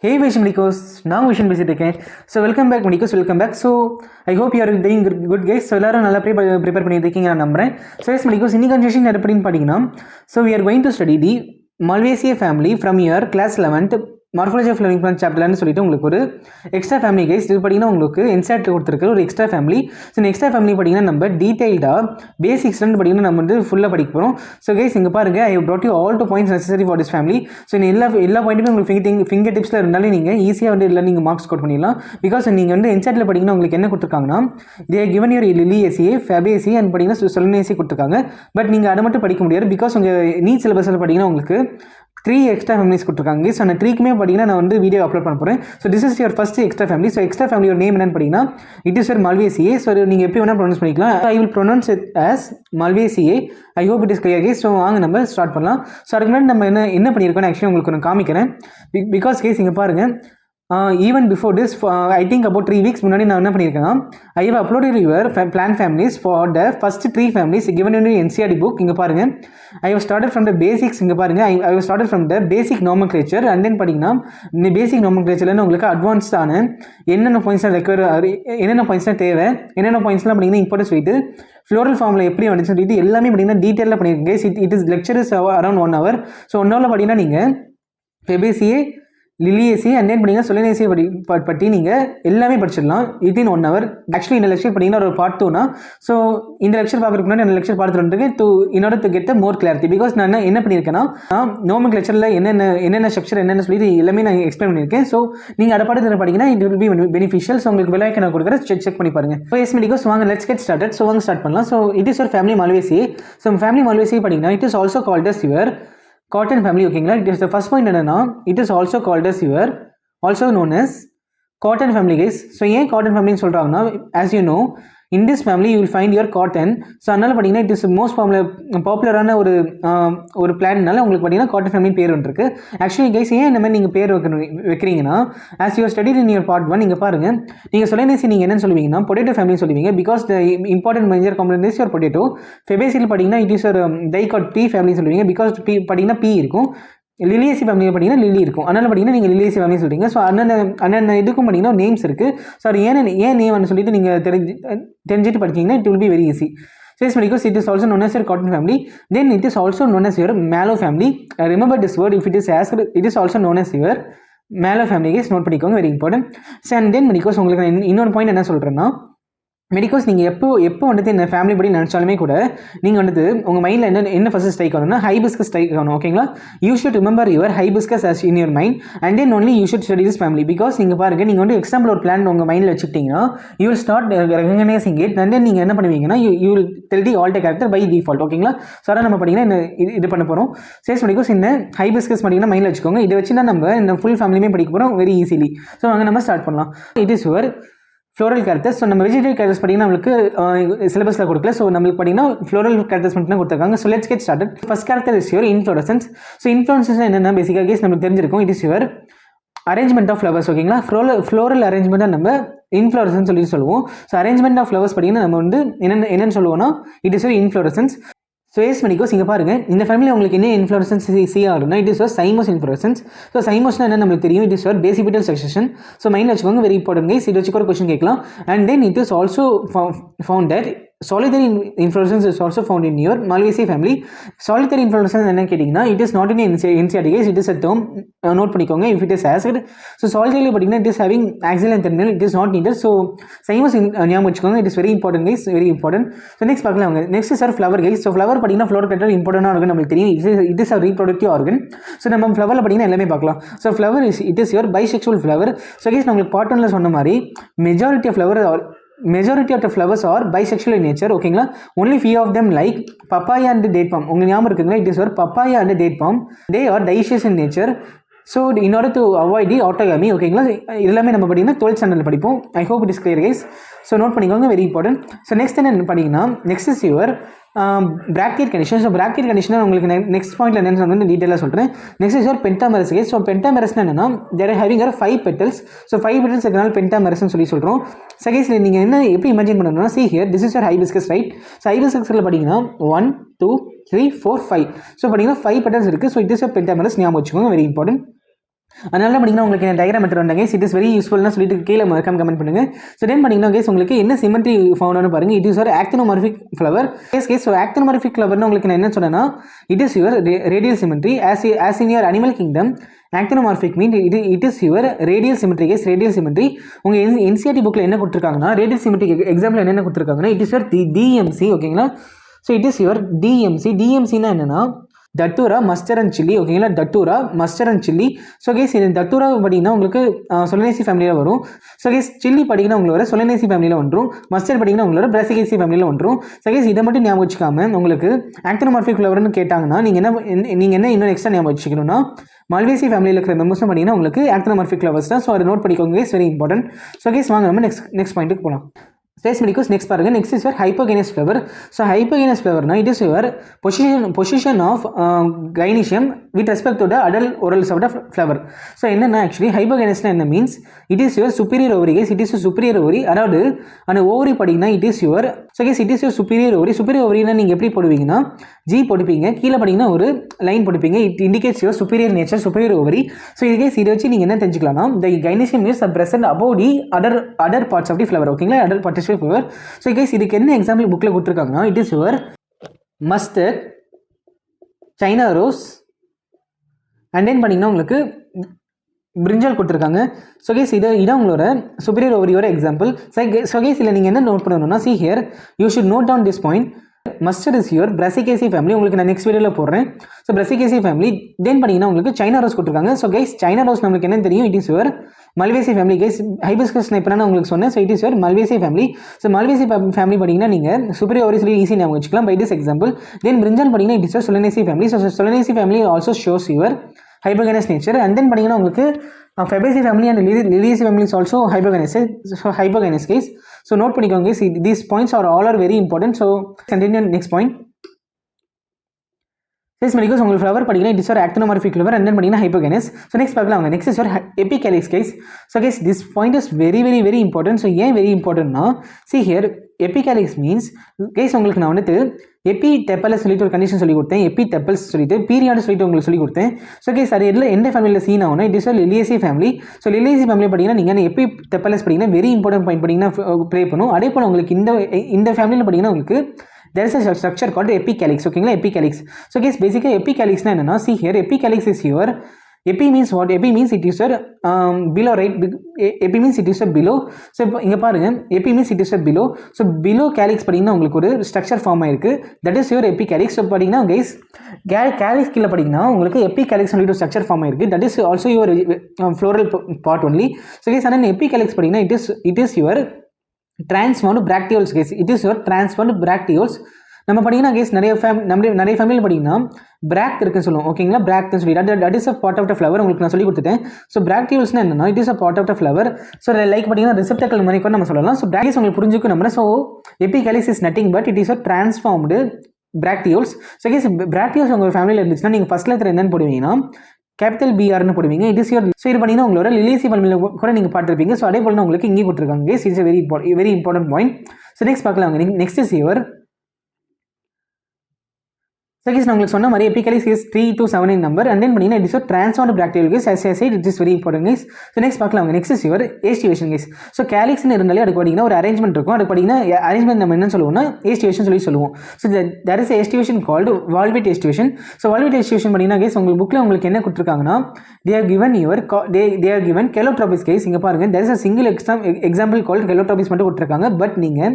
Hey Medicos, now Vision visit again. So welcome back Medicos, welcome back. So I hope you are doing good guys. So எல்லாரும் நல்லா prepare பண்ணியிருக்கீங்க நான் நம்புறேன். So yes Medicos, இன்னைக்கு session எப்படின்னு பாத்தீங்கன்னா, so we are going to study the Malvaceae family from your class 11th morphology of living plant சாப்டர்னு சொல்லிட்டு உங்களுக்கு ஒரு எக்ஸ்ட்ரா ஃபேமிலி கைஸ். இது பார்த்தீங்கன்னா உங்களுக்கு என்சைட் கொடுத்துருக்க ஒரு எக்ஸ்ட்ரா ஃபேமிலி. ஸோ இந்த எக்ஸ்ட்ரா ஃபேமிலி பார்த்தீங்கன்னா நம்ம டீடைல்டாக பேசிக்ஸ்லேருந்து பார்த்தீங்கன்னா நம்ம வந்து ஃபுல்லாக படிக்க போகிறோம். ஸோ கைஸ் இங்கே பாருங்கள், ஐ brought you all 2 points necessary for this family. So எல்லா பாயிண்ட்டுமே உங்களுக்கு ஃபிங்கர் டிப்ஸில் இருந்தாலும் நீங்கள் ஈஸியாக வந்து இல்லை நீங்கள் மார்க்ஸ் ஸ்கோர் பண்ணிடலாம். பிகாஸ் நீங்கள் வந்து என்சைட்டில் படிங்கன்னா உங்களுக்கு என்ன கொடுத்துருக்காங்கன்னா, they given your Liliaceae, Fabaceae and பார்த்தீங்கன்னா சொலினேசி கொடுத்துருக்காங்க. பட் நீங்கள் அதை மட்டும் படிக்க முடியாது. பிகாஸ் உங்கள் நீட் சிலபஸில் பார்த்தீங்கன்னா உங்களுக்கு 3 எக்ஸ்ட்ரா ஃபேமிலிஸ் கொடுத்துருக்காங்க. ஸோ அந்த 3க்குமே பார்த்தீங்கன்னா நான் வந்து வீடியோ அப்லோட் பண்ண போகிறேன். So this is your first extra family. So extra ஃபேமிலியோட நேம் என்னன்னு பார்த்தீங்கன்னா, it is your Malvaceae. So நீங்கள் எப்படி வேணால் ப்ரொனவுன்ஸ் பண்ணிக்கலாம். I will pronounce it as Malvaceae. I hope it is clear guys. So வாங்க நம்ம ஸ்டார்ட் பண்ணலாம். ஸோ அதுக்கு முன்னாடி நம்ம என்ன பண்ணியிருக்கோன்னு ஆக்சுவலி உங்களுக்கு நான் காமிக்கிறேன். பிகாஸ் கேஸ் இங்கே பாருங்கள், even before this, I think about 3 weeks முன்னாடி நான் என்ன பண்ணியிருக்கேன்னா, I have uploaded your plant families for the first 3 families given in NCERT book. இங்கே பாருங்கள், I have started from the basics. இங்கே பாருங்கள், I have started from the basic nomenclature and then பார்த்தீங்கன்னா இந்த பேசிக் nomenclatureல உங்களுக்கு அட்வான்ஸ்டான என்னென்ன பாயிண்ட்ஸ்லாம் ரெக்வயர், என்னென்ன பாயிண்ட்ஸ்லாம் தேவை, என்னென்ன பாயிண்ட்ஸ்லாம் பார்த்தீங்கன்னா இம்பார்ட்டன்ஸ் வைத்து ஃப்ளோரல் ஃபார்மில் எப்படி வந்துச்சு சொல்லிட்டு எல்லாமே பார்த்தீங்கன்னா டீட்டெயிலாக பண்ணியிருக்கேன். It is lectures around 1 hour. So 1 hourல பார்த்தீங்கன்னா நீங்கள் ஃபெபேசியே, லிலியேசி அண்ட் தென் பார்த்தீங்கன்னா சொலினேசி பற்றி நீங்கள் எல்லாமே படிச்சிடலாம் வித்தின் 1 hour. ஆக்சுவலி இந்த லெக்சர் பார்த்தீங்கன்னா ஒரு பார்ட் 2னா, ஸோ இந்த லெக்சர் பார்க்குறதுக்கு முன்னாடி அந்த லெக்சர் பார்த்துட்டு இன் order to get more clarity. Because நான் என்ன பண்ணியிருக்கேன்னா, நோமென்க்ளேச்சரில் என்னென்ன ஸ்ட்ரக்சர் என்னென்ன சொல்லிட்டு எல்லாமே நான் எக்ஸ்பிளைன் பண்ணியிருக்கேன். ஸோ நீங்கள் அதை பாட்டு படிங்கன்னா it will be beneficial. So உங்களுக்கு விலைக்கு நான் கொடுக்குறேன், செக் பண்ணி பாருங்கள். ஸோ எஸ் மெடிக்கோஸ் வாங்க லெட்ஸ் கெட் ஸ்டார்டட். ஸோ வாங்க ஸ்டார்ட் பண்ணலாம். So it is your family Malvaceae. So family Malvaceae பார்த்தீங்கன்னா it is also called as your cotton family. ஓகேங்களா, it is the first point என்னன்னா, it is also called as your also known as cotton family guys. So ஏன் cotton family ன்னு சொல்றாங்கன்னா, as you know in this family you will find your cotton. So அதனால பார்த்தீங்கன்னா it is most பாப்புலரான ஒரு பிளான்ட்னால உங்களுக்கு பார்த்தீங்கன்னா காட்டன் ஃபேமிலி பேர் வந்துருக்கு. ஆக்சுவலி கைஸ் ஏன் இந்த மாதிரி நீங்கள் பேர் வைக்கிறீங்கன்னா, as you studied in your part 1 நீங்கள் பாருங்கள், நீங்கள் சொலினேசி நீங்கள் என்னன்னு சொல்லுவீங்கன்னா பொட்டேட்டோ ஃபேமிலி சொல்லுவீங்க. Because the important major component is your potato. ஃபெபேசியில் பார்த்தீங்கன்னா இட் இஸ் ஒரு டைகாட் பீ ஃபேமிலி சொல்லுவீங்க. பிகாஸ் பீ பார்த்தீங்கன்னா பீ இருக்கும். லிலியேசி ஃபேமிலி பார்த்தீங்கன்னா லிலி இருக்கும். அதனால் பார்த்தீங்கன்னா நீங்கள் லிலியேசி ஃபேமிலி சொல்கிறீங்க. ஸோ அண்ணன் இதுக்கும் பார்த்தீங்கன்னா நேம்ஸ் இருக்குது. ஸோ அது ஏன் நேம்னு சொல்லிட்டு நீங்கள் தெரிஞ்சுட்டு படிச்சிங்கன்னா it will be very easy. Yes, because it is also known as your cotton family. Then it is also known as your mallow family. Remember this word if it is asked. It is also known as your mallow family. Guys, note பண்ணிக்கோங்க, very important. So and then medicos உங்களுக்கு இன்னொரு point என்ன சொல்கிறேன்னா, medicos நீங்கள் எப்போ வந்துட்டு இந்த family படி நினச்சாலுமே கூட நீங்கள் வந்துட்டு உங்கள் மைண்டில் என்ன ஃபஸ்ட்டு ஸ்ட்ரைக் ஆகணும்னா ஹைபிஸ்கஸ் ஸ்ட்ரைக் ஆகணும். ஓகேங்களா, you should remember your hibiscus as in your mind and then only you should study this family. Because நீங்கள் பாருங்கள், நீங்கள் வந்து எக்ஸாம்பிள் ஒரு பிளான் உங்கள் மைண்டில் வச்சுக்கிட்டீங்கன்னா you will start recognizing it and then நீங்கள் என்ன பண்ணுவீங்கன்னா you will tell the alter character by default. ஓகேங்களா, ஸோ அதான் நம்ம பார்த்தீங்கன்னா இது பண்ண போகிறோம். சேஸ் மெடிக்கோஸ் இந்த ஹைபிஸ்கஸ் பார்த்தீங்கன்னா மைண்டில் வச்சுக்கோங்க. இதை வச்சு தான் நம்ம இந்த ஃபுல் ஃபேமிலியுமே படிக்க போகிறோம் வெரி ஈஸிலி. ஸோ அங்கே நம்ம ஸ்டார்ட் பண்ணலாம். It is your floral characters. So நம்ம வெஜிடேரியல் கேரக்டர்ஸ் பார்த்தீங்கன்னா நம்மளுக்கு சிலபஸில் கொடுக்கல. ஸோ நம்மளுக்கு பார்த்தீங்கன்னா ஃப்ளோரல் கேரக்டர்ஸ் மட்டும் தான் கொடுத்துருக்காங்க. So let's get started. First character is your inflorescence. So inflorescence என்னென்ன பேசிக்காக கேஸ் நம்மளுக்கு தெரிஞ்சிருக்கும். It is your arrangement of flowers. ஓகேங்களா, ஃப்ளோரல் அரேஞ்ச்மெண்ட் தான் நம்ம இன்ஃப்ளோரசன்ஸ் சொல்லிட்டு சொல்லுவோம். ஸோ அரேஞ்ச்மெண்ட் ஆஃப் ஃப்ளவர்ஸ் பார்த்தீங்கன்னா நம்ம வந்து என்னென்னு சொல்லுவோம்னா it is your inflorescence. So yes medicos இங்கே பாருங்கள், இந்த ஃபேமிலி உங்களுக்கு என்ன இன்ஃப்ளோரசன்ஸ் சி ஆகுதுன்னா it is your cymose inflorescence. So சைமோஸ்னா என்ன நம்மளுக்கு தெரியும், it is your basipetal succession. So மைண்டில் வச்சுக்கோங்க, வெரி இம்பார்ட்டன்ட் கைஸ். இது வச்சு ஒரு கொஸ்டின் கேட்கலாம். And then it is also found that solitary inflorescence is also found in your Malvaceae family. Solitary inflorescence என்ன கேட்டிங்கன்னா it is not in NCERT guys, it is a term. Note பண்ணிக்கோங்க if it is asked. So solitary பார்த்தீங்கன்னா it is having axial and terminal, it is not needed. So cymose ஞாபகம் வச்சுக்கோங்க, it is very important guys, very important. So next பார்க்கலாம். Next sir flower guys. So flower பார்த்தீங்கன்னா flower கட்டர் இம்பார்ட்டன்டாக organ நம்மளுக்கு தெரியும். It is a reproductive organ. So நம்ம ஃப்ளவரில் பார்த்தீங்கன்னா எல்லாமே பார்க்கலாம். So flower it is your bisexual flower. So guys நம்மளுக்கு பார்ட் 1ல சொன்ன மாதிரி majority of the flowers are bisexual in nature. ஓகேங்களா, only few of them like papaya and date palm. உங்களுக்கு ஞாபகம் இருக்குங்களா, it is your papaya and date palm, they are dioecious in nature. So in order to avoid the autogamy. ஓகேங்களா, எல்லாமே நம்ம பார்த்தீங்கன்னா 12th standard படிப்போம். I hope it is clear guys. So note பண்ணிக்கோங்க, very important. So next என்ன பண்ணிங்கன்னா, next is your bracket condition. So bracket condition உங்களுக்கு next பாயிண்ட்ல என்னன்னு வந்து டீட்டெயிலாக சொல்கிறேன். Next is your pentamerous guys. So பென்டாமெரஸ்னா என்னன்னா they're having 5 petals. So 5 petals இருக்கிறனால பென்டாமெரஸ்ன்னு சொல்கிறோம். ஸோ கைஸ் நீங்கள் என்ன எப்படி இமேஜின் பண்ணணும்னா, see here this is your hibiscus right. So ஹைபிஸ்கஸில் பார்த்தீங்கன்னா 1 2 3 4 5. ஸோ பார்த்தீங்கன்னா 5 petals இருக்குது. ஸோ இட் இஸ் பென்டாமெரஸ் ஞாபகம் வச்சுக்கோங்க, வெரி இம்பார்ட்டன்ட். அதனால பார்த்தீங்கன்னா உங்களுக்கு இந்த டயக்ராம் எடுத்துட்டு வந்தாங்க. இட் இஸ் வெரி யூஸ்ஃபுல்னு சொல்லிட்டு கீழே மறக்காம கமெண்ட் பண்ணுங்க. ஸோ தென் பார்த்தீங்கன்னா கேஸ் உங்களுக்கு என்ன சிமெட்ரி ஃபவுண்டானு பாருங்க. இட் இஸ் ஒரு actinomorphic flower. Guys so actinomorphic ஃப்ளவர்னு உங்களுக்கு நான் என்ன சொன்னேன்னா it is your radial symmetry as in your animal kingdom. Actinomorphic mean it is your radial symmetry. Guys radial symmetry உங்கள் என்சிஆர்டி புக்கில் என்ன கொடுத்துருக்காங்கன்னா ரேடியல் சிமெட்ரி எக்ஸாம்பிள் என்னென்ன கொடுத்துருக்காங்கன்னா இட் இஸ் யுவர் டிஎம்சி. ஓகேங்களா? So it is your DMC. டிஎம்சினா என்னன்னா datura mustard and chilli. ஓகேங்களா? Datura mustard and chilli. So case இது டட்டூரா பார்த்தீங்கன்னா உங்களுக்கு சொலனேசி ஃபேமிலியில் வரும். ஸோ கேஸ் சில்லி பார்த்தீங்கன்னா உங்களோட சொலனேசி ஃபேமிலியில் வந்துடும். மஸ்டர்ட் பார்த்தீங்கன்னா உங்களோட பிராசிகேசி ஃபேமிலியில் வந்துடும். ஸோ கேஸ் இதை மட்டும் ஞாபகம் வச்சுக்காம உங்களுக்கு ஆக்டினோமார்பிக் ஃப்ளவர்னு கேட்டாங்கன்னா நீங்கள் என்ன இன்னும் எக்ஸ்ட்ரா ஞாபகம் வச்சுக்கணும்னா மல்வேசி ஃபேமிலியில் இருக்கிற மெம்பர்ஸும் பார்த்தீங்கன்னா உங்களுக்கு ஆக்டினோமார்பிக் ஃப்ளவர்ஸ் தான். ஸோ அதை நோட் பண்ணிக்கோங்க. Guys very important. So guys வாங்க நம்ம நெக்ஸ்ட் பாயிண்ட்டுக்கு போகலாம். Space Medicos next பாருங்க. Next is your hypogenous flower. So hypogenous flower na it is your position of gynoecium with respect to the adult oral of the flower. So enna actually hypogenous na means it is your superior ovary. Guys, it is your superior ovary. Adadu and ovary padina it is your so guys it is your superior ovary. Superior ovary na neenga eppadi poduvingna G podupinga keela padina oru line podupinga. It indicates your superior nature, superior ovary. So guys idu vechi neenga enna therinjikalam the gynoecium is present above the other parts of the flower. Okay la other parts flower. So guys இதுக்கு என்ன example புக்ல கொடுத்திருக்காங்கன்னா it is your mustard, China rose and then பாத்தீங்கன்னா உங்களுக்கு பிரிஞ்சால் கொடுத்திருக்காங்க. So guys இதான் உங்களோட superior ovary example. So guys இதுல நீங்க என்ன நோட் பண்ணணும்னா see here you should note down this point. Mustard is your Brassicaceae family. உங்களுக்கு நான் நெக்ஸ்ட் வீடியோல போடுறேன். So Brassicaceae family then பாத்தீங்கன்னா உங்களுக்கு China rose கொடுத்திருக்காங்க. So guys China rose நமக்கு என்ன தெரியும் it is your Malvaceae family. guys hibiscus நான் இப்ப நான் உங்களுக்கு சொன்னேன். So it is your Malvaceae family. So Malvaceae family பாத்தீங்கன்னா நீங்க superior ovary சொல்லி ஈஸியா ஞாபகம் வச்சுக்கலாம் by this example. Then brinjal பாத்தீங்கன்னா it is your Solanaceae family. So Solanaceae family also shows your hypogenous nature. And then பாத்தீங்கன்னா உங்களுக்கு Fabaceae family and Liliaceae family is also hypogenous. So hypogenous case. So note பண்ணிக்கோங்க guys, these points are all very important. So continue next point. Space Medicos உங்களுக்கு flower படிக்கலாம் it is your actinomorphic flower and then படிக்கலாம் hypogenous. So next பார்க்கலாம். next is your epicalyx guys. So guys this point is very important. So ஏன் very important னா see here epicalyx means guys உங்களுக்கு நான் வந்துட்டு epitepals சொல்லிட்டு ஒரு condition சொல்லி கொடுத்தேன். epitepals சொல்லிட்டு பீரியாட் சொல்லிட்டு உங்களுக்கு சொல்லி கொடுத்தேன். So guys அது எந்த ஃபேமிலியில் சீன் ஆகும்னா it is your Liliaceae family. So Liliaceae family படிங்கன்னா நீங்கள் epitepals படிங்கன்னா வெரி இம்பார்ட்டன்ட் பாயிண்ட் படிங்கன்னா ப்ளே பண்ணும். அதே போல் உங்களுக்கு இந்த ஃபேமிலியில் படிங்கன்னா உங்களுக்கு there is a structure called epicalyx. Okay la epicalyx. So guys basically epicalyx na enna see here epicalyx is your epi means what? Epi means it is your below, right? Epi means it is your below. So inga parunga epi means it is your below. So below calyx padinga ungalku oru structure form aayirukku, that is your epicalyx. So padinga guys calyx killa padinga ungalku epicalyx only structure form aayirukku, that is also your floral part only. So guys and epicalyx padinga it is your transformed bracteoles guys. It is your transformed bracteoles. நம்ம படிங்கன்னா case நிறைய ஃபேமிலியில் படிங்கன்னா பிராக்ட் இருக்குன்னு சொல்லுவோம். ஓகேங்களா? பிராக்ட்னு சொல்லி that is a part of the flower. உங்களுக்கு நான் சொல்லி கொடுத்துட்டேன். ஸோ பிராக்டியூல்ஸ்னா என்னன்னா it is a part of the flower. So like பார்த்தீங்கன்னா ரிசெப்டக்கல் மாதிரி கூட நம்ம சொல்லலாம். ஸோ பிராக்டிஸ் உங்களுக்கு புரிஞ்சுக்கும் நம்ம. So epicalyx is nothing but it is a transformed bracteoles. So guys bracteoles உங்கள் ஃபேமிலியில் இருந்துச்சுன்னா நீங்கள் ஃபர்ஸ்ட் லெட்டர் என்னன்னு போடுவீங்கன்னா கேபிட்டல் பிஆர்னு போடுவீங்க. இட் இஸ் யுவர் ஸோ இது பண்ணிங்கன்னா உங்களோட லிலியேசியி ஃபேமிலியில் கூட நீங்கள் பார்த்துருப்பீங்க. ஸோ அதே போல் உங்களுக்கு இங்கே கொடுத்துருக்காங்க. Guys it's very important point. So next பார்க்கலாம். Next is your So guys நான் உங்களுக்கு சொன்ன மாதிரி epicalyx is 3 to 7 in number and then பண்ணீங்கன்னா it is a transformed bracteole guys. As I said it is very important guys. So next பார்க்கலாம். next is your estivation guys. So calyx னு இருந்தாலே அதுக்கு பாத்தீங்கன்னா ஒரு அரேஞ்ச்மென்ட் இருக்கும். அதுக்கு பாத்தீங்கன்னா அரேஞ்ச்மென்ட் நம்ம என்ன சொல்லுவோம்னா estivation சொல்லி சொல்லுவோம். So there is a estivation called valvate estivation. So valvate estivation பண்ணீங்கன்னா guys உங்களுக்கு புக்ல உங்களுக்கு என்ன கொடுத்திருக்காங்கன்னா they are given calotropis guys. இங்க பாருங்க there is a single example called calotropis மட்டும் கொடுத்திருக்காங்க. பட் நீங்க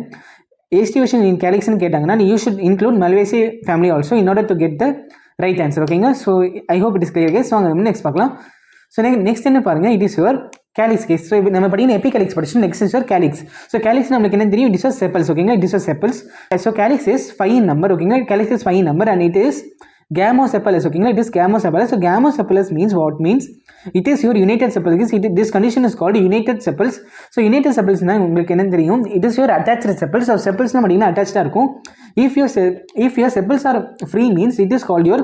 estivation in calyx னு கேட்டாங்கன்னா you should include Malvaceae family also in order to get the right answer. ஓகேங்க? so I hope it is clear guys. so வாங்க நம்ம next பார்க்கலாம். so next என்ன பாருங்க it is your calyx guys. so நம்ம படிக்கிற epicalyx படிச்சோம். next is your calyx. so calyx நமக்கு என்ன தெரியும்? it is your sepals. ஓகேங்க? it is your sepals. so calyx is 5 in number. ஓகேங்க? calyx is 5 in number and it is gamosepalous. ஓகேங்களா? it is gamosepalous. so gamosepalous means what? means it is your united sepals. This condition is called united sepals. so united sepals னா உங்களுக்கு என்ன தெரியும்? it is your attached sepals. so sepals னா பாத்தீங்கன்னா attached இருக்கும். if your sepals are free means it is called your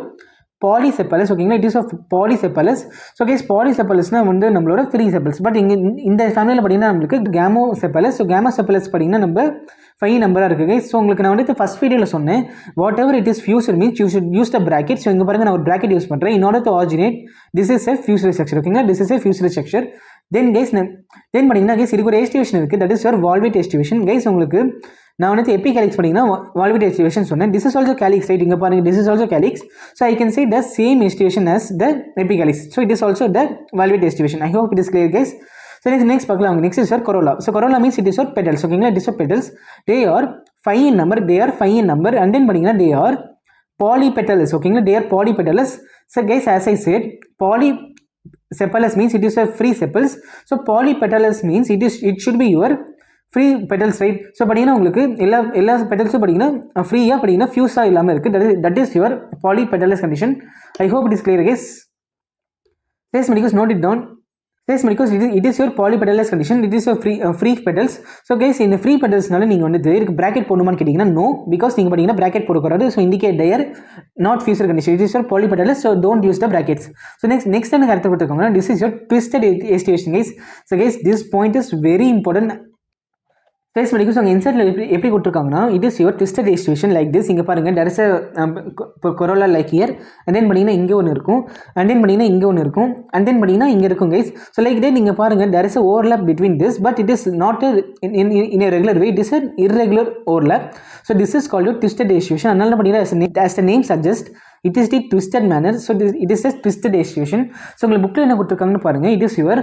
polysepalous. ஓகேங்களா, it is of polysepalous. So guys பாலிசெப்பலஸ்னால் வந்து நம்மளோட ஃப்ரீ செப்பல்ஸ். பட் இங்கே இந்த ஃபேமிலியில் பார்த்தீங்கன்னா நம்மளுக்கு கேமோசெப்பலஸ். ஸோ கேமோசெப்பலஸ் பார்த்தீங்கன்னா நம்ம 5 நம்பராக இருக்குது. ஸோ உங்களுக்கு நான் வந்து ஃபஸ்ட் வீடியோவில் சொன்னேன், whatever it is fused means you should use the bracket. So இங்கே பாருங்கள், நான் ஒரு பிராக்கெட் யூஸ் பண்ணுறேன். In order to originate this is a fused structure. ஓகேங்களா, this is a fused structure. Then பார்த்தீங்கன்னா கேஸ் இதுக்கு ஒரு எஸ்டிவேஷன் இருக்குது, that is your valvate aestivation. Guys உங்களுக்கு நான் வந்து எபி கேலிக்ஸ் பண்ணிங்கன்னா வால்வேட் எஸ்டிவேஷன் சொன்னேன். This is also calyx, right? இங்கே பாருங்கள், this is also calyx. So I can say the same aestivation as the epicalyx. So it is also the valvate aestivation. I hope it is clear guys. So next பார்க்கலாம். Next is your corolla. So corolla means it is your petals. ஓகேங்களா, it is your petals. They are 5 in number. And then பார்த்தீங்கன்னா they are polypetalous. ஓகேங்களா, they are polypetalous. So guys, as I said, polycephalus means it is a free sepals. So polypetalous means it should be your free petals, right? So பார்த்தீங்கன்னா உங்களுக்கு எல்லா பெட்டல்ஸும் பார்த்தீங்கன்னா ஃப்ரீயாக பார்த்தீங்கன்னா ஃபியூஸாக இல்லாமல் இருக்குது. That is your polypetalous condition. I hope it is clear guys. Yes, Medico, note it down. Yes, Medico, it is your polypetalous condition. It is a free petals. So guys, இந்த free petals-நால நீங்கள் வந்து இதுக்கு bracket போடணுமான்னு கேட்டிங்கன்னா no, because நீங்கள் பார்த்தீங்கன்னா bracket போடக்கூடாது. So indicate their not future condition. It is your polypetalous, so don't use the brackets. So next என்ன கருத்து கொடுத்துருக்காங்கன்னா, this is your twisted estivation guys. So guys, this point is very important. ஃபேஸ் மெடிக்கல்ஸ் அங்கே இன்சர்ட்டில் எப்படி கொடுத்துருக்காங்கன்னா, it is your twisted aestivation like this. இங்கே பாருங்கள், டேர் இஸ் கொரோலா லைக் இயர். அண்ட் தென் பார்த்தீங்கன்னா இங்கே ஒன்று இருக்கும், அண்ட் தென் பார்த்தீங்கன்னா இங்கே ஒன்று இருக்கும், அண்ட் தென் பார்த்தீங்கன்னா இங்கே இருக்கும் கைஸ். ஸோ லைக் டே நீங்கள் பாருங்கள், there is overlap between this, but it is not in a regular way, it is irregular overlap. So this is called twisted aestivation. அதனால பார்த்தீங்கன்னா as the name suggests, it is the twisted manner. So it is a twisted estivation. So உங்களுக்கு புக்கில் என்ன கொடுத்துருக்காங்கன்னு பாருங்கள், it is your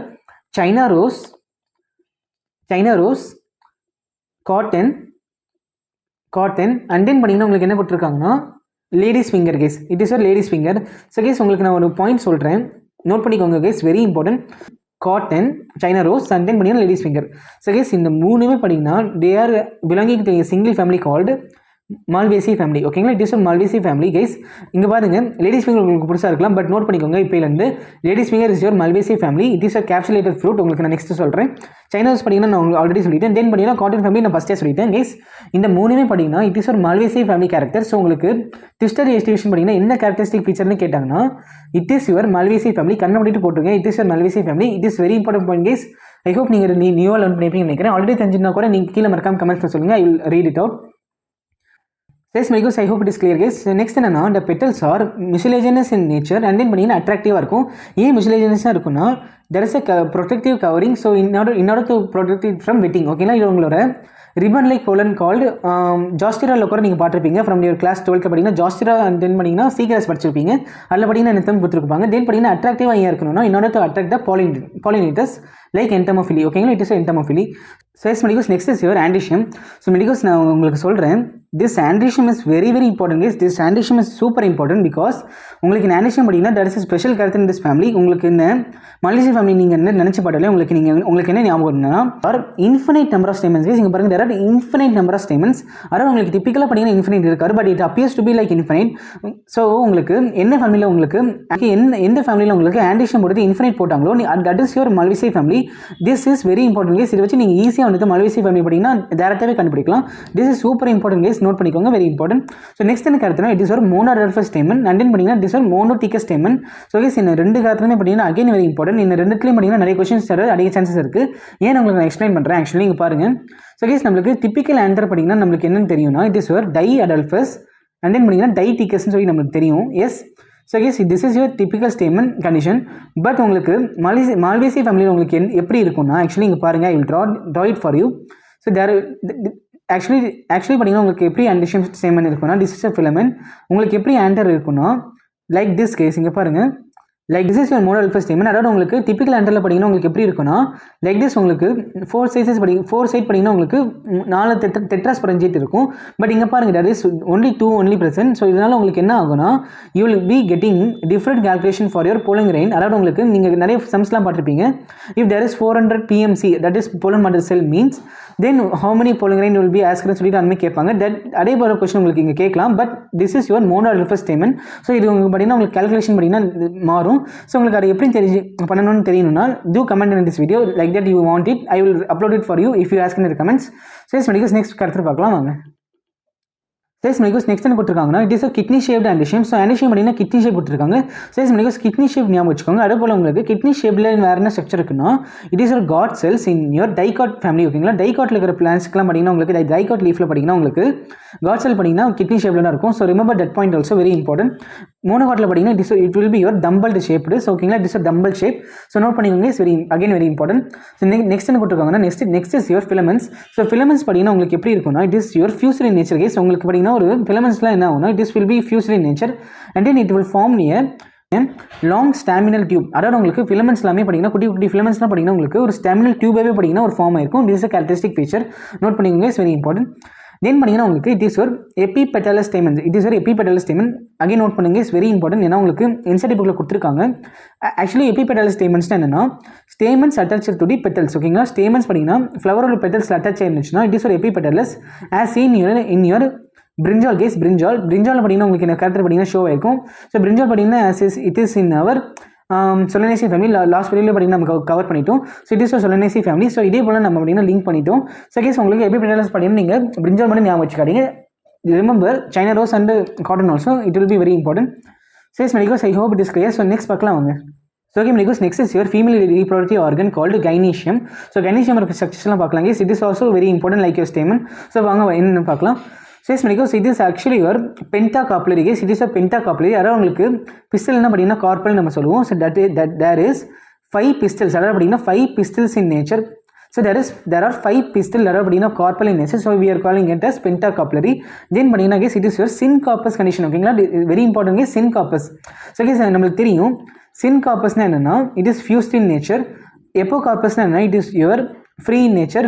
China rose, cotton and then பண்ணிங்கன்னா உங்களுக்கு என்ன கொடுத்துருக்காங்கன்னா ladies finger guys. It is ஒரு லேடிஸ் ஃபிங்கர். ஸோ கேஸ் உங்களுக்கு நான் ஒரு பாயிண்ட் சொல்கிறேன், நோட் பண்ணிக்கோங்க guys, very important. Cotton, China rose and then பண்ணிங்கன்னா லேடிஸ் ஃபிங்கர். ஸோ கேஸ் இந்த மூணுமே பண்ணிங்கன்னா they are belonging to single family called Malvaceae family. ஓகேங்களா, இட் இஸ் ஒரு Malvaceae family கைஸ். இங்கே பாருங்கள், லேடிஸ் ஃபிங்கர் உங்களுக்கு புதுசாக இருக்கலாம், பட் நோட் பண்ணிக்கோங்க இப்போலேருந்து ladies finger is your Malvaceae family. It is a capsulated fruit. உங்களுக்கு நான் நெக்ஸ்ட் சொல்கிறேன். சைனாஸ் பார்த்தீங்கன்னா நான் உங்களுக்கு ஆல்ரெடி சொல்லிட்டேன். தென் பார்த்தீங்கன்னா காட்டன் ஃபேமிலி நான் ஃபஸ்ட்டே சொல்லிட்டேன் கைஸ். இந்த மூணுமே பார்த்தீங்கன்னா இட் இஸ் ஒரு Malvaceae family கேரக்டர். ஸோ உங்களுக்கு ட்விஸ்டட் எஸ்டிவேஷன் பார்த்தீங்கன்னா என்ன கேரக்டரிஸ்டிக் ஃபீச்சர்னு கேட்டாங்கன்னா it is your Malvaceae family. கண்ணை முடிட்டு போட்டுருங்க, it is your Malvaceae family. It is very important point guys. I hope நீங்கள் நியூவாக லேர்ன் பண்ணிப்பீங்கன்னு நினைக்கிறேன். ஆல்ரெடி தெரிஞ்சுன்னா கூட நீங்கள் கீழே மறக்காம கமெண்ட்ஸில் சொல்லுங்கள், ஐ will read it out. Yes, Medico, I hope it is clear guys. Next என்னன்னா, the petals are mucilaginous in nature and then பார்த்தீங்கன்னா அட்ராக்டிவாக இருக்கும். ஏன் mucilaginous-ஆக இருக்குன்னா, there is a protective covering, so in order to protect it from wetting. ஓகேங்களா, இது உங்களோட ribbon like pollen called ஜாஸ்டிராவில் கூட நீங்கள் பார்த்துருப்பீங்க ஃப்ரம் யுவர் கிளாஸ் 12th பார்த்தீங்கன்னா ஜாஸ்டிரா அண்ட் தென் பார்த்தீங்கன்னா சீக்கிரஸ் படிச்சிருப்பீங்க. அதில் பார்த்தீங்கன்னா நித்தம் கொடுத்துருப்பாங்க. தென் பார்த்தீங்கன்னா அட்ராக்டிவாக ஏன் இருக்கணும்னா, in order to attract the pollinators like entomophily. ஓகேங்களா, இட் இஸ் entomophily. So yes medicos, next is your androecium. So medicos நான் உங்களுக்கு சொல்கிறேன், this androecium is very important guys. This androecium is super important because உங்களுக்கு இந்த androecium பார்த்தீங்கன்னா that is special character in this family. உங்களுக்கு இந்த Malvaceae family நீங்கள் என்ன நினச்சி பார்த்தாலே உங்களுக்கு என்ன ஞாபகம் இருக்குன்னா, are infinite number of stamens guys. இங்கே பாருங்கள், there are infinite number of stamens. அதாவது உங்களுக்கு டிப்பிக்கலாக பார்த்தீங்கன்னா இன்ஃபினைட் இருக்காரு, but it appears to be like infinite. So உங்களுக்கு என்ன ஃபேமிலியில் உங்களுக்கு எந்த ஃபேமிலியில் உங்களுக்கு ஆண்ட்ரிஷியம் போட்டு இன்ஃபினைட் போட்டாங்களோ that is your Malvaceae family. This is very important guys. இதை வச்சு நீங்கள் ஈஸியாக வந்து Malvaceae ஃபேமிலி பார்த்தீங்கன்னா டேரக்டாகவே கண்டுபிடிக்கலாம். This is super important guys, note பண்ணிக்கோங்க, வெரி இம்பார்ட்டன்ட். ஸோ நெக்ஸ்ட் என்ன கருத்துனா, இட் இஸ் ஒரு மோனோடர்ஃபஸ் ஸ்டேமன் அண்ட் தென் பார்த்தீங்கன்னா இட் இஸ் ஒரு மோனோடிகஸ் ஸ்டேமன். ஸோ கேஸ் இந்த ரெண்டு கருத்துலையுமே பார்த்தீங்கன்னா அகைன் வெரி இம்பார்ட்டன்ட். இந்த ரெண்டுத்துலையும் பார்த்தீங்கன்னா நிறைய கொஸ்டின்ஸ் தர அதிக சான்சஸ் இருக்குது. ஏன் உங்களுக்கு நான் எக்ஸ்பிளைன் பண்ணுறேன். ஆக்சுவலி இங்கே பாருங்கள். ஸோ கேஸ் நம்மளுக்கு டிப்பிக்கல் ஆன்சர் பார்த்தீங்கன்னா நம்மளுக்கு என்னன்னு தெரியும்னா, இட் இஸ் ஒரு டை அடல்ஃபஸ் அண்ட் தென் பார்த்தீங்கன்னா டைடிகஸ்ன்னு சொல்லி நம்மளுக்கு தெரியும். Yes, so guys this is your typical statement condition. But உங்களுக்கு Malvaceae ஃபேமிலியில் உங்களுக்கு எப்படி இருக்கும்னா, ஆக்சுவலி இங்கே பாருங்கள், I will draw it for you. So there actually பார்த்தீங்கன்னா உங்களுக்கு எப்படி ஆண்ட்ரிஷியம் ஸ்டேட்மெண்ட் இருக்குன்னா, திஸ் இஸ் அ ஃபிலமெண்ட். உங்களுக்கு எப்படி ஆண்டர் இருக்குன்னா லைக் திஸ் கேஸ். இங்கே பாருங்கள், like this is your monadelphous statement. அதாவது உங்களுக்கு டிப்பிக்கல் ஆண்டரில் பார்த்தீங்கன்னா உங்களுக்கு எப்படி இருக்குன்னா லைக் திஸ். உங்களுக்கு 4 சைட் பார்த்தீங்கன்னா உங்களுக்கு 4 டெட்ராஸ்பரஞ்சேட் இருக்கும். பட் இங்கே பாருங்கள், that is only 2 present. So இதனால் உங்களுக்கு என்ன ஆகும்னா, you will be getting different calculation for your pollen grain. அதாவது உங்களுக்கு நீங்கள் நிறைய சம்ஸ்லாம் பார்த்துருப்பீங்க. If there is 400 PMC, that is pollen mother cell means then how many pollen grain will be ஆஸ்க்னு சொல்லிட்டு அந்த மாதிரி கேட்பாங்க. அதே போல கொஸ்டின் உங்களுக்கு இங்கே கேட்கலாம். But this is your monadelphous statement. So இது உங்களுக்கு பார்த்தீங்கன்னா உங்களுக்கு கால்குலேஷன் பார்த்தீங்கன்னா மாறும். ஸோ உங்களுக்கு அதை எப்படி பண்ணணும்னு தெரியணும்னா, do comment in this video like that you want it. I will upload it for you if you ask in the comments. So yes, Medico, next கருத்து பார்க்கலாம் வாங்க. சேஸ் மெடிகோஸ் நெக்ஸ்ட் என்ன கொடுத்துருக்காங்கன்னா it is a kidney shaped androecium. So androecium அப்படின்னா kidney shape கொடுத்துருக்காங்க. Yes medicos kidney shape ஞாபகம் வச்சுக்கோங்க. அதே போல் உங்களுக்கு கிட்னி ஷேப்பில் வேறு என்ன ஸ்ட்ரக்சர் இருக்குன்னா இட் இஸ் ஒரு guard cells in your dicot family. ஓகேங்களா, டைகாட்டில் இருக்கிற பிளான்ஸ்க்குலாம் பார்த்தீங்கன்னா உங்களுக்கு டைகாட் லீஃபில் பார்த்தீங்கன்னா உங்களுக்கு காட் செல் பார்த்தீங்கன்னா கிட்னி ஷேப்பில் தான் இருக்கும். So remember that point also very important. மோனோகாட்டில் பார்த்தீங்கன்னா it will be your dumbbelled shaped. So ஓகேங்களா, it is dumbbell shape. So note பண்ணிக்கோங்க, is very important. So next என்ன கொடுத்துருக்காங்கன்னா next is your filaments. So filaments பார்த்தீங்கன்னா உங்களுக்கு எப்படி இருக்கும்னா it is your fused in nature. Guys உங்களுக்கு பார்த்தீங்கன்னா ஒரு ஃபிலமெண்ட்ஸ்லாம் என்ன ஆகும்னா it is will be fused in nature and then it will form near long staminal tube. அதாவது உங்களுக்கு ஃபிலமெண்ட்ஸ் எல்லாமே பார்த்தீங்கன்னா குட்டி ஃபிலமெண்ட்ஸ்லாம் பார்த்தீங்கன்னா உங்களுக்கு ஒரு ஸ்டாமினல் டியூபாகவே பார்த்தீங்கன்னா ஒரு ஃபார்ம் ஆயிருக்கும். This is characteristic feature. Note பண்ணிக்கோங்க, இஸ் வெரி இம்பார்ட்டன்ட். தென் பார்த்தீங்கன்னா உங்களுக்கு இட் இஸ் ஒரு எபிபெட்டலஸ் ஸ்டேமன். இட் இஸ் ஒரு எபிபெட்டலஸ் ஸ்டேமன். அகைன் நோட் பண்ணுங்க, இஸ் வெரி இம்பார்ட்டன்ட். ஏன்னா உங்களுக்கு என்சிடி புக்கில் கொடுத்துருக்காங்க. ஆக்சுவலி எபிபெட்டலஸ் ஸ்டேமன்ஸ் என்னன்னா stamens attach to the petals. ஓகேங்களா, ஸ்டேமன்ஸ் பார்த்தீங்கன்னா ஃப்ளவரோட பெட்டல்ஸ் அட்டாச் ஆயிருந்துச்சுன்னா இட் இஸ் ஒரு epipetalous as seen in your brinjal. Guys brinjal பார்த்தீங்கன்னா உங்களுக்கு என்ன கேரக்டர் பார்த்தீங்கன்னா ஷோ ஆயிருக்கும். ஸோ பிரிஞ்சால் பார்த்தீங்கன்னா it is in our Solanaceae family. Last வீடியோவில் பார்த்தீங்கன்னா நம்ம கவர் பண்ணிட்டோம். So it is Solanaceae family. So இதே போல் நம்ம பார்த்தீங்கன்னா லிங்க் பண்ணிட்டோம். ஸோ கேஸ் உங்களுக்கு எபிபெட்டலஸ் பார்த்தீங்கன்னா நீங்கள் பிரிஞ்சால் மட்டும் ஞாபகம் வச்சுக்காதீங்க. Remember China rose and cotton also it will be very important. Chase medicos I hope it is clear. So next பார்க்கலாம் வாங்க. So okay medicos next is your female reproductive organ called gynoecium. So gynoecium இருக்க ஸ்ட்ரக்சர்ஸ்லாம் பார்க்கலாம். Guys it is also very important like your stamen. So வாங்க என்னென்னு பார்க்கலாம். Yes medicos it is actually your pentacarpellary. Guys it is a pentacarpellary. அதாவது உங்களுக்கு pistol என்ன பார்த்தீங்கன்னா கார்பல் நம்ம சொல்லுவோம். So there is 5 pistils. அதாவது பார்த்தீங்கன்னா 5 pistils in nature. So there are 5 pistil that are பார்த்தீங்கன்னா carpel in nature. So we are calling it as pentacarpellary. Then பார்த்தீங்கன்னா guys it is your syncarpous condition. ஓகேங்களா, very important guys syncarpous. So guys நம்மளுக்கு தெரியும் சின்கார்பஸ்னா என்னன்னா it is fused in nature. எப்போகார்பஸ்னா என்ன it is your free in nature.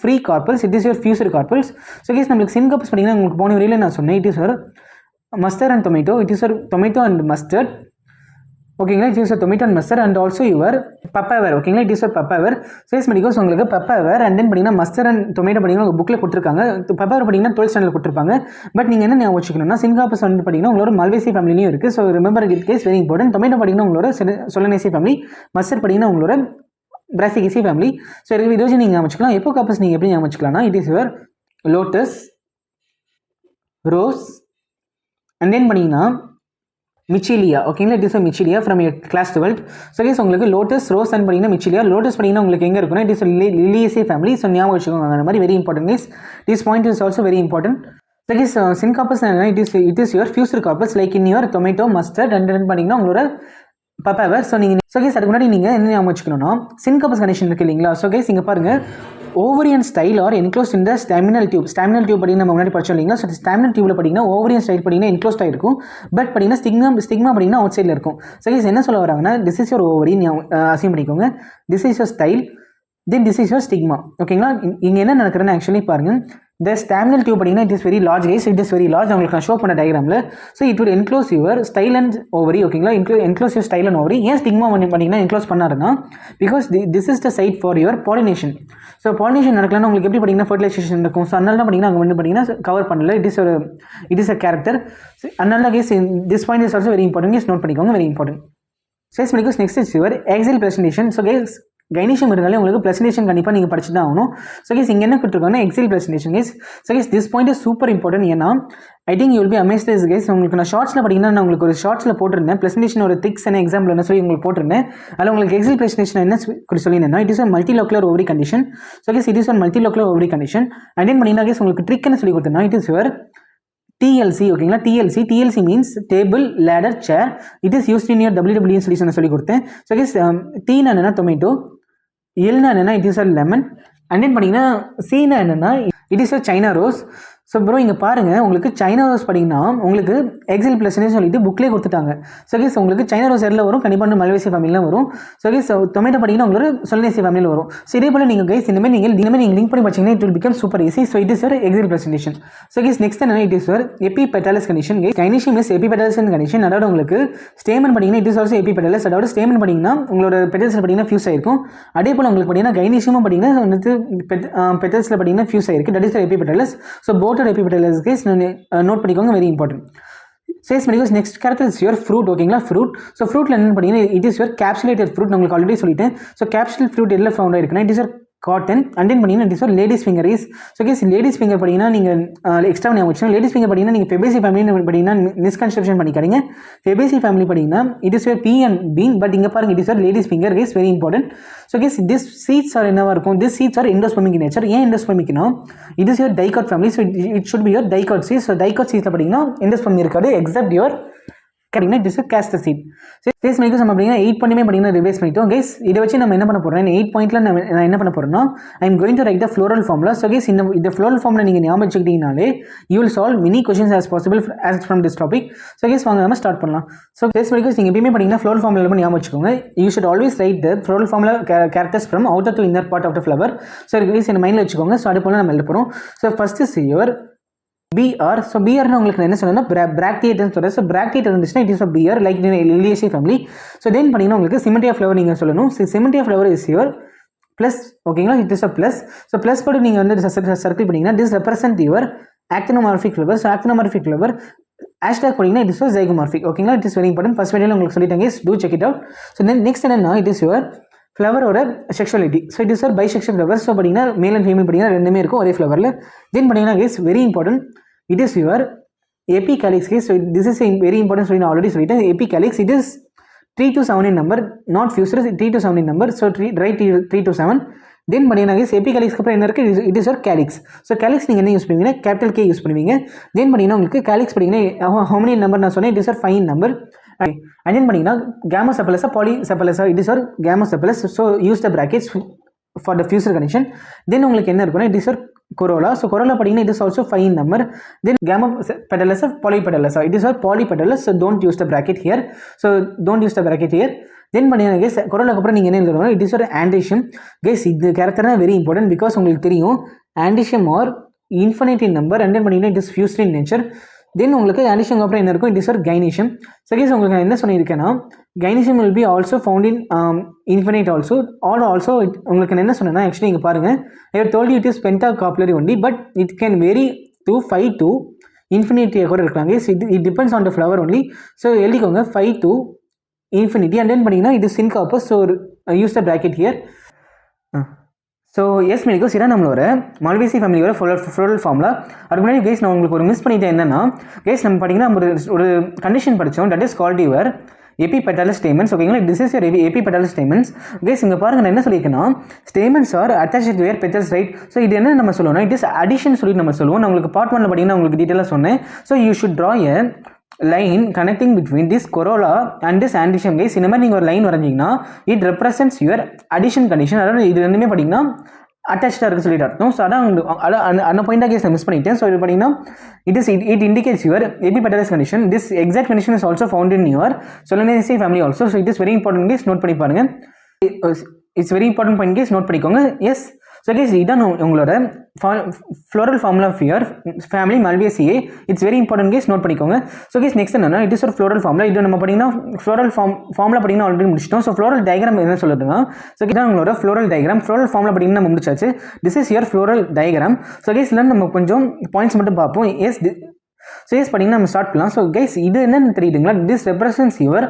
Free carpels it is your fused carpels. So guys நம்மளுக்கு syncarpous பார்த்தீங்கன்னா உங்களுக்கு போன வரையில் நான் சொன்னேன் it is your mustard and tomato. It is your tomato and mustard. ஓகேங்களா, it is a tomato and mustard and also your pepper. ஓகேங்களா, it is a pepper. Yes medicos உங்களுக்கு பெப்பர் அண்ட் தென் பார்த்தீங்கன்னா mustard and tomato பார்த்தீங்கன்னா உங்கள் புக்கில் கொடுத்துருக்காங்க. Pepper பார்த்தீங்கன்னா 12th standard கொடுத்துருப்பாங்க. பட் நீங்கள் என்ன ஞாபகம் வச்சுக்கணும்னா சின்கார்பஸ் வந்து பார்த்தீங்கன்னா உங்களோட மல்வேசி ஃபேமிலியும் இருக்குது. So remember it guys very important. Tomato பார்த்தீங்கன்னா உங்களோட சொலனேசி ஃபேமிலி. மஸ்டர்ட் பார்த்தீங்கன்னா உங்களோட பிராசிகேசி ஃபேமிலி. ஸோ இது வச்சு நீங்கள் ஞாபகம் வச்சுக்கலாம். எப்போகார்பஸ் நீங்கள் எப்படி ஞாபகம் வச்சுக்கலாம்னா it is your lotus, rose and then பார்த்தீங்கன்னா மிச்சிலியா. ஓகேங்களா, it is Michelia from class 12. So guys உங்களுக்கு லோட்டஸ், ரோஸ் அண்ட் பார்த்தீங்கன்னா மிச்சிலியா. லோட்டஸ் பார்த்தீங்கன்னா உங்களுக்கு எங்கே இருக்குன்னா it is Liliaceae family. So ஞாபகம் வச்சுக்கோங்க அந்த மாதிரி very important is this point is also very important. So guys syncarpous it is your fused carpels like in your tomato, mustard and then பார்த்தீங்கன்னா உங்களோட பெப்பர். ஸோ நீங்கள் case அதுக்கு முன்னாடி நீங்கள் என்ன ஞாபகம் வச்சுக்கணும்னா சின்கார்பஸ் கண்டிஷன் இருக்குது இல்லைங்களா. ஸோ கேஸ் இங்கே பாருங்கள் ovarian style are enclosed in the staminal tube. Staminal tube பார்த்தீங்கன்னா நம்ம முன்னாடி படிச்சோம் இல்லைங்களா. ஸோ ஸ்டாமினல் டியூப்ல பார்த்தீங்கன்னா ஓவரியன் ஸ்டைல் பார்த்தீங்கன்னா என்க்ளோஸ்ட் ஆகிருக்கும். பட் பார்த்தீங்கன்னா ஸ்டிக்மா பார்த்தீங்கன்னா அவுட் சைடில் இருக்கும். ஸோ கேஸ் என்ன சொல்ல வராங்கன்னா this is your ovary assume பண்ணிக்கோங்க. This is your style, then this is your stigma. ஓகேங்களா, இங்கே என்ன நடக்குதுன்னு ஆக்சுவலி பாருங்கள். இந்த ஸ்டாமினல் டியூப் பார்த்தீங்கன்னா it is very large case. It is very large. உங்களுக்கு நான் ஷோ பண்ண டயக்ராமில். So it will enclose your style and ovary. ஓகேங்களா, enclose your style and ovary. ஏன் ஸ்டிக்மா பார்த்தீங்கன்னா என்க்ளோஸ் பண்ணாருன்னா because this is the site for your pollination. So pollination நடக்கலன்னா உங்களுக்கு எப்படி பார்த்தீங்கன்னா ஃபர்டிலைசேஷன் இருக்கும். ஸோ அதனால தான் பார்த்தீங்கன்னா அங்கே வந்து பார்த்தீங்கன்னா கவர் பண்ணல. It is a character. அதனால guys this point is also very important. Guys note பண்ணிக்கோங்க, very important. Chase medicos next is your axile presentation. So guys gynoecium இருந்தாலே உங்களுக்கு பிரசன்டேஷன் கண்டிப்பாக நீங்கள் படிச்சு தான் ஆகணும். ஸோ கேஸ் இங்கே என்ன கொடுத்துருக்காங்கன்னா axile presentation guys. So guys this point is super important. ஏன்னா I think you will be amazed this guys. உங்களுக்கு நான் ஷார்ட்ஸில் பார்த்தீங்கன்னா நான் உங்களுக்கு ஒரு ஷார்ட்ஸில் போட்டிருந்தேன் பிரசன்டேஷன் ஒரு திக்ஸ் என்ன எக்ஸாம்பிள் என்ன சொல்லி உங்களுக்கு போட்டிருந்தேன். அதில் உங்களுக்கு எக்ஸைல் பிரசன்டேஷன் என்ன சொல்லியிருந்தேன்னா it is a multilocular ovary condition. So guys it is a multilocular ovary condition. And then பார்த்தீங்கன்னா கேஸ் உங்களுக்கு ட்ரிக் என்ன சொல்லி கொடுத்தேன்னா இட் இஸ் யுவர் TLC. ஓகேங்களா, TLC means table ladder chair. It is used in your WWE solution சொல்லி கொடுத்தேன். So guys டீனா என்னன்னா டொமேட்டோ, எல்னா என்னன்னா it is a lemon and then பார்த்தீங்கன்னா சீனா என்னன்னா it is a China rose. So bro இங்கே பாருங்கள் உங்களுக்கு சைனா ரோஸ் பார்த்தீங்கன்னா உங்களுக்கு எக்ஸைல் ப்ளஸ்னே சொல்லிட்டு புக்லேயே கொடுத்துட்டாங்க. ஸோ கேஸ் உங்களுக்கு சைனா ரோஸ் எரில் வரும், கண்டிப்பாக மல்வேசி ஃபேமிலியில் வரும். ஸோ கேஸ் டொமேட்டோ பார்த்தீங்கன்னா உங்களுக்கு சொலனேசி ஃபேமிலியில் வரும். ஸோ இதே போல் நீங்கள் கைஸ் இனிமேல் நீங்கள் லிங்க் பண்ணி படிச்சிங்கன்னா it will become super easy. So it is your axile presentation. So guys next என்ன it is your epipetalous condition. Gynoecium is epipetalous condition. அதாவது உங்களுக்கு ஸ்டேமன் பார்த்தீங்கன்னா இட் இஸ் ஆல்சோ எபிபெட்டலஸ். அதாவது ஸ்டேமன் பார்த்தீங்கன்னா உங்களோட பெட்டல்ஸில் பார்த்தீங்கன்னா ஃபியூஸ் ஆயிருக்கும். அதே போல் உங்களுக்கு பார்த்தீங்கன்னா கைனீஷியமும் பார்த்தீங்கன்னா வந்து பெட்டல்ஸில் பார்த்தீங்கன்னா ஃபியூஸ் ஆயிருக்கு. That is epipetalous. ஸோ போட்டர் எபிபெட்டலஸ் கேஸ் நோட் பண்ணிக்கோங்க, very important. Chase medicos next character is your fruit. ஓகேங்களா, ஃப்ரூட். ஸோ ஃப்ரூட்டில் என்ன பார்த்தீங்கன்னா it is your capsulated fruit. உங்களுக்கு ஆல்ரெடி சொல்லிட்டேன். ஸோ கேப்சுலேட் ஃப்ரூட் எல்லாம் ஃபவுண்ட் ஆயிருக்குன்னா it is your cotton and then பார்த்தீங்கன்னா இட் இஸ் ஒரு ladies finger is. So guys ladies finger பார்த்தீங்கன்னா நீங்கள் எக்ஸ்ட்ரா ஞாபகம் வச்சுக்கணும். லேடிஸ் ஃபிங்கர் பார்த்தீங்கன்னா நீங்கள் ஃபெபேசி ஃபேமிலின்னு பார்த்தீங்கன்னா மிஸ்கன்செப்ஷன் பண்ணிக்காதீங்க. ஃபெபேசி ஃபேமிலி பார்த்தீங்கன்னா it is your pea and bean, but இங்கே பாருங்க it is your ladies finger is very important. So guys this seeds are என்னவா இருக்கும், this seeds are endospermic nature. ஏன் எண்டோஸ்பெர்மிக்னா it is your dicot family, so it should be your dicot seed. So dicot சீட்ஸில் பார்த்தீங்கன்னா எண்டோஸ்பெர்மி இருக்காது except your கேட்டிங்கன்னா it is castor seed. ஃபேஸ் மேக்கர்ஸ் நம்ம அப்படின்னா 8 பாயிண்ட்டுமே பார்த்தீங்கன்னா ரிவைஸ் பண்ணிட்டோம் கைஸ். இதை வச்சு நம்ம என்ன பண்ண போகிறோம், 8 பாயிண்ட்டில் நான் என்ன பண்ண போகிறேன்னா I am going to write the floral formula. So guys இந்த ஃப்ளோரல் ஃபார்முலா நீங்கள் ஞாபகம் வச்சுக்கிட்டீங்கனாலே you will solve many questions as possible as from this topic. So guys வாங்க நம்ம ஸ்டார்ட் பண்ணலாம். ஸோ ஃபேஸ் மேக்கர்ஸ் நீங்கள் எப்பயுமே பார்த்தீங்கன்னா ஃப்ளோரல் ஃபார்முலா ஞாபகம் வச்சுக்கோங்க. You should always write the floral formula characters from outer to inner part of the flower. So guys இந்த மைண்டில் வச்சுக்கோங்க. ஸோ அது போல் நம்ம எழுத போகிறோம். ஸோ ஃபஸ்ட்டு சிவர் BR. ஸோ பிஆர்னு உங்களுக்கு நான் என்ன சொன்னேன்னா பிராக்டியேட்னு சொல்கிறேன். ஸோ பிராக்டியேட் இருந்துச்சுன்னா it is a BR like Liliaceae family. So then பார்த்தீங்கன்னா உங்களுக்கு சிமெண்டி ஆஃப் ஃப்ளவர் நீங்கள் சொல்லணும். Symmetry of flower is your plus. ஓகேங்களா, it is a plus. So plus போட்டு நீங்கள் வந்து சர்க்கிள் பண்ணிங்கன்னா this represent your actinomorphic flower. So actinomorphic flower hashtag பண்ணிங்கன்னா இட் இஸ் யுவர் ஜைகோமார்பிக். ஓகேங்களா, it is very important. First வீடியோவில் உங்களுக்கு சொல்லிட்டாங்க, to check it out. So then next என்னன்னா இட் இஸ் யுவர் ஃப்ளவரோட sexuality. So it is your bisexual flower. So பார்த்தீங்கன்னா male and female பார்த்தீங்கன்னா ரெண்டுமே இருக்கும் ஒரே ஃப்ளவரில். தென் பார்த்தீங்கன்னா is very important, it is your apicalyx case. So this is a very important story. I already said it. Apicalyx, it is 3 to 7 in number, not fused, 3 to 7 in number. So write 3 to 7. Then பார்த்தீங்கன்னா apicalyx அப்புறம் என்ன இருக்கு, it is your calyx. So calyx நீங்கள் என்ன use பண்ணுவீங்கன்னா capital K use பண்ணுவீங்க. தென் பார்த்தீங்கன்னா உங்களுக்கு calyx பார்த்தீங்கன்னா how many number நான் சொன்னேன், it is your 5 number. And then பார்த்தீங்கன்னா gamosepalous polysepalous, it is your gamosepalous. So use the brackets for the fused condition. Then உங்களுக்கு என்ன இருக்குன்னா it is your corolla. So corolla பார்த்தீங்கன்னா it is also 5 number. Then gamopetallous polypetallous, it is your polypetallous. So don't use the bracket here. So don't use the bracket here. Then பார்த்தீங்கன்னா guys corolla அப்புறம் நீங்கள் என்ன எழுதணும், it is your androecium. guys இது character தான் very important because உங்களுக்கு தெரியும் androecium are infinite in number and then பார்த்தீங்கன்னா it is fused in nature. தென் உங்களுக்கு androecium அப்புறம் என்ன இருக்கும், it is your gynoecium. So guys உங்களுக்கு நான் என்ன சொல்லியிருக்கேன்னா gynoecium will be also found in infinite also or also உங்களுக்கு நான் என்ன சொன்னேன்னா ஆக்சுவலி இங்கே பாருங்கள் I have told you it is pentacopulary only but it can vary to 5 to infinity கூட இருக்கலாம். it depends on the flower only. So எழுதிக்கோங்க 5 to infinity and then பார்த்தீங்கன்னா it is syncopas. So use the bracket here. So yes medicos இதான் நம்மளோட மால்வேசி ஃபேமிலியோட floral formula. அதுக்கு முன்னாடி case நான் உங்களுக்கு ஒரு மிஸ் பண்ணிட்டேன். என்னன்னா கேஸ் நம்ம பார்த்தீங்கன்னா ஒரு கண்டிஷன் படித்தோம், that is called your epipetalous stamens. ஓகேங்களா, this is your epipetalous stamens. Guys இங்கே பாருங்க நான் என்ன சொல்லியிருக்கேன்னா stamens are attached to your petals, right. So இது என்ன நம்ம சொல்லுவோம்னா இட் இஸ் அடிஷன் சொல்லி நம்ம சொல்லுவோம். நான் உங்களுக்கு பார்ட் 1ல பார்த்தீங்கன்னா உங்களுக்கு டீட்டெயிலாக சொன்னேன். So you should draw a line connecting between this corolla and this androecium. guys இந்த மாதிரி நீங்கள் ஒரு line வரைஞ்சிங்கன்னா it represents your addition condition. அதாவது இது ரெண்டுமே பார்த்தீங்கன்னா அட்டாச்சாக இருக்குது சொல்லிட்டு அர்த்தம். ஸோ அதான் அந்த பாயிண்டாக கேஸ் நான் மிஸ் பண்ணிட்டேன். ஸோ இது பார்த்தீங்கன்னா it indicates your epipetallous condition. this exact condition is also found in your Solanaceae family also. so it is very important guys, note பண்ணி பாருங்க. It's very important point guys, note பண்ணிக்கோங்க. Yes so guys இதான் உங்களோட floral formula of your family Malvaceae. It's very important guys, note பண்ணிக்கோங்க. So guys next என்னன்னா it is ஒரு floral formula. இது நம்ம பார்த்தீங்கன்னா ஃப்ளோரல் ஃபார்முலா பார்த்தீங்கன்னா ஆல்ரெடி முடிச்சிட்டோம். ஸோ ஃப்ளோரல் டயக்ராம் என்ன சொல்லுதுன்னா ஸோ இதான் உங்களோட ஃப்ளோரல் டயக்ராம். ஃப்ளோரல் ஃபார்முலா பார்த்தீங்கன்னா நம்ம முடிச்சாச்சு. This is your floral diagram. So guys இல்லை நம்ம கொஞ்சம் பாயிண்ட்ஸ் மட்டும் பார்ப்போம். எஸ் ஸோ எஸ் பார்த்தீங்கன்னா நம்ம ஸ்டார்ட் பண்ணலாம். ஸோ கேஸ் இது என்னன்னு தெரியுதுங்களா, this represents your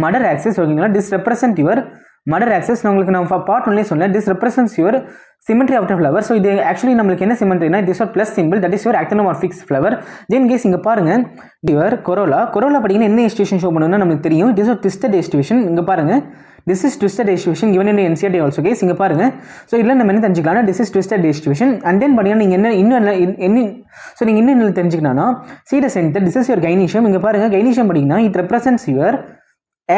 mother axis. ஓகேங்களா, this represent your mother axis. உங்களுக்கு நான் பார்ட் 1லேயே சொன்னேன், this represents your symmetry of the flower. So இது ஆக்சுவலி நம்மளுக்கு என்ன சிமெட்ரினா இட் இஸ் ஒரு plus symbol, that is your actinomorphic flower. Then guys இங்கே பாருங்க யுவர் கொரோலா பார்த்தீங்கன்னா என்ன டிஸ்ட்ரிபியூஷன் ஷோ பண்ணணும்னா நமக்கு தெரியும், இட் இஸ் ஒரு ட்விஸ்டட் டிஸ்ட்ரிபியூஷன். இங்கே பாருங்க this is twisted distribution given in NCERT also guys. இங்கே பாருங்க ஸோ இதில் நம்ம என்ன தெரிஞ்சுக்கலாம்னா this is twisted distribution and then பார்த்தீங்கன்னா நீங்கள் ஸோ நீங்கள் இன்னும் தெரிஞ்சுக்கணும்னா see the center, this is your gynoecium. இங்கே பாருங்க gynoecium பார்த்தீங்கன்னா it represents your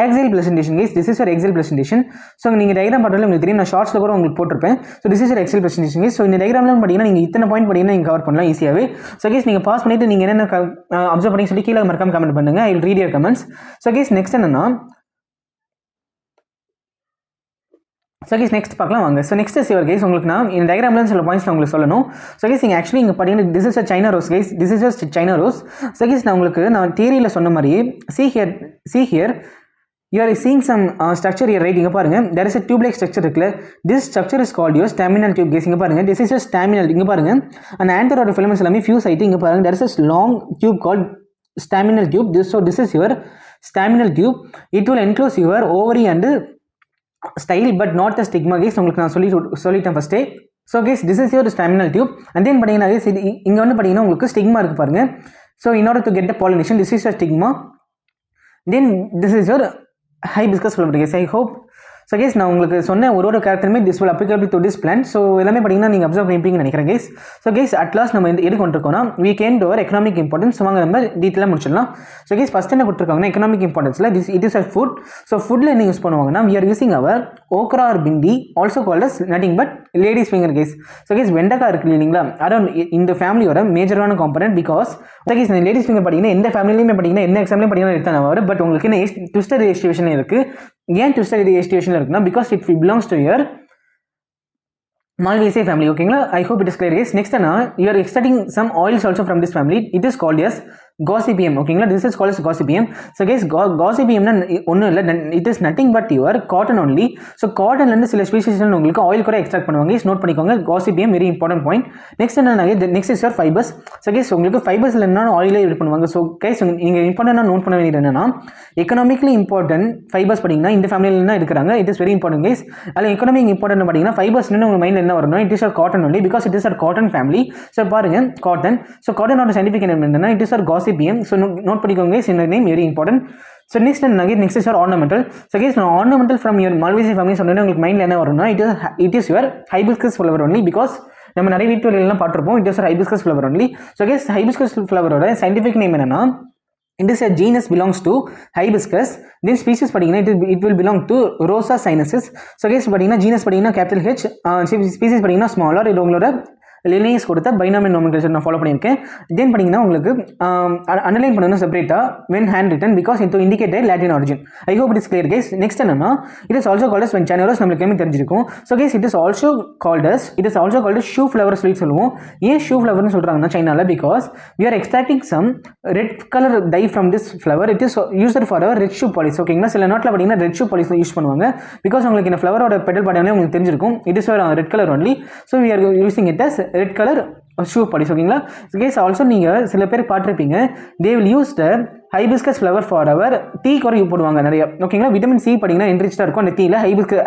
axial presentation guys. this is your axial presentation. So நீங்கள் டயக்ராம் பார்த்தாலும் உங்களுக்கு தெரியும், நான் ஷார்ட்ஸில் கூட உங்களுக்கு போட்டிருப்பேன். So this is your axial presentation guys. So இந்த டயக்ராம்லாம் பார்த்தீங்கன்னா நீங்கள் இத்தனை பாயிண்ட் பார்த்தீங்கன்னா நீங்கள் கவர் பண்ணலாம் ஈஸியாகவே. ஸோ கேஸ் நீங்கள் பாஸ் பண்ணிவிட்டு நீங்கள் என்னென்ன அப்சர்வ் பண்ணி சொல்லி கீழே மறக்காம கமெண்ட் பண்ணுங்கள். I will read your comments. So guys next என்னன்னா ஸோ கேஸ் நெக்ஸ்ட் பார்க்கலாம் வாங்க. ஸோ நெக்ஸ்ட் சிவர் கேஸ் உங்களுக்கு நான் இந்த டயக்ராம்ல சில பாயிண்ட்ஸ் நான் உங்களுக்கு சொல்லணும். ஸோ கேஸ் நீங்கள் ஆக்சுவலி இங்கே பார்த்தீங்கன்னா this is a China rose case, this is a China rose. So case நான் உங்களுக்கு நான் தியரியில் சொன்ன மாதிரி see here you are seeing some structure here, right. இங்கே பாருங்க there is a tube like structure இருக்குல்ல, this structure is called your staminal tube guys. இங்கே பாருங்க this is a staminal. இங்கே பாருங்க அந்த anterior filaments எல்லாமே fuse ஆயிட்டு இங்கே பாருங்க there is a long tube called staminal tube. So this is your staminal tube. It will enclose your ovary and style but not the stigma guys உங்களுக்கு நான் சொல்லிட்டேன் ஃபஸ்ட்டே. So guys this is your staminal tube and then பார்த்தீங்கன்னா guys இது இங்கே வந்து பார்த்தீங்கன்னா உங்களுக்கு ஸ்டிக்மா இருக்குது பாருங்கள். So in order to get the pollination this is your stigma, then this is your hibiscus flower guys. I hope so case நான் உங்களுக்கு சொன்ன ஒரு கேரக்டருமே this will applicable to this plant. So எல்லாமே பார்த்தீங்கன்னா நீங்கள் அப்சர்வ் பண்ணிப்பீங்கன்னு நினைக்கிறேன் guys. So guys at last நம்ம எது கொண்டிருக்கோம்னா we came to our economic importance. வாங்க நம்ம டீட்டெயிலாக முடிச்சிடலாம். ஸோ கேஸ் ஃபஸ்ட் என்ன கொடுத்துருக்காங்கன்னா எக்கனாமிக் இம்பார்ட்டன்ஸில் it is a food. So ஃபுட்டில் என்ன யூஸ் பண்ணுவாங்கன்னா we are using our okra or bindi also called as nothing but ladies finger guys. So guys வெண்டைக்காய் இருக்குது இல்லைங்களா, அதான் இந்த ஃபேமிலியோட மேஜரான component. Because guys ladies finger பார்த்தீங்கன்னா எந்த ஃபேமிலியுமே பார்த்தீங்கன்னா என்ன எக்ஸாம்லேயும் பார்த்தீங்கன்னா எடுத்தாங்க வரும். பட் உங்களுக்கு என்ன ட்விஸ்டர் ரெஜிஸ்ட்ரேஷன் இருக்குது. ஏன் ட்விஸ்டர் ரெஜிஸ்ட்ரேஷன் இருக்குன்னா because it belongs to your Malvaceae family. ஓகேங்களா, I hope it is clear guys. Next என்ன, you are extracting some oils also from this family. It is called as gossipum. ஓகேங்களா, this is called gossipum. So guys gossipumனா ஒன்றும் இல்லை, it is nothing but your cotton only. So காட்டன்லேருந்து சில species உங்களுக்கு oil கூட extract பண்ணுவாங்க. Note பண்ணிக்கோங்க, gossipum very important point. Next என்ன, next is your fibres. So guys உங்களுக்கு ஃபைபர்ஸில் என்ன ஆயிலே இது பண்ணுவாங்க. ஸோ கேஸ் நீங்கள் இம்பார்ட்டண்டாக நோட் பண்ண வேண்டியது என்னன்னா எக்கனாமிக்லி இம்பார்ட்டன்ட் ஃபைபர்ஸ் பார்த்தீங்கன்னா இந்த ஃபேமிலியில் என்ன இருக்கிறாங்க. It is very important guys. அதில் எக்கனாமிக் இம்பார்ட்டன்ட் பார்த்தீங்கன்னா ஃபைபர்ஸ்னு உங்கள் மைண்டில் என்ன வரணும், it is our cotton only because it is our cotton family. So பாருங்க காட்டன். ஸோ காட்டனோட சயின்டிஃபிக் நேம் என்னன்னா it is our gossipum. So note பண்ணிக்கோங்க, இந்த name very important. So next is your ornamental. So case நான் ornamental from your Malvaceae family சொன்னேன்னா உங்களுக்கு மைண்டில் என்ன வரும்னா it is your hibiscus flower only. Because நம்ம நிறைய வீட்டுலாம் பார்த்துருப்போம், it is hibiscus flower only. So guys hibiscus ஃப்ளவரோட சயின்டிஃபிக் நேம் என்னன்னா it is a genus belongs to hibiscus. This species பார்த்தீங்கன்னா it will belong to Rosa sinensis. So guys பார்த்தீங்கன்னா genus பார்த்தீங்கன்னா capital H, species பார்த்தீங்கன்னா smaller. இது உங்களோட Linnaeus கொடுத்த binomial நோமென்க்ளேச்சர் நான் ஃபாலோ பண்ணியிருக்கேன். தென் பார்த்தீங்கன்னா உங்களுக்கு அண்டர்லைன் பண்ணணும் செப்பரேட்டாக when hand written because it indicate Latin origin. I hope it is clear guys. Next என்னன்னா it is also called as when China rose நம்மளுக்கு தெரிஞ்சிருக்கும். So guys it is also called as shoe flower சொல்லி சொல்லுவோம். ஏன் shoe ஃப்ளவர்னு சொல்கிறாங்கன்னா சைனாவில் because we are extracting some red colour dye from this flower. It is used for our red shoe polish. ஓகேங்களா, சில நாட்டில் பார்த்தீங்கன்னா ரெட் ஷூ பாலிஸ் யூஸ் பண்ணுவாங்க பிகாஸ் உங்களுக்கு இந்த ஃப்ளவரோட பெட்டல் பாட்டியாலே உங்களுக்கு தெரிஞ்சிருக்கும். It is red colour only. So we are using it as red colour shoe polish. ஓகேங்களா, கேஸ் ஆல்சோ நீங்கள் சில பேர் பார்த்துருப்பீங்க they will use the hibiscus flower for our tea கூட யூஸ் பண்ணுவாங்க நிறைய. ஓகேங்களா, விட்டமின் சி பார்த்தீங்கன்னா என்ரிச்சாக இருக்கும் அந்த டீயில்,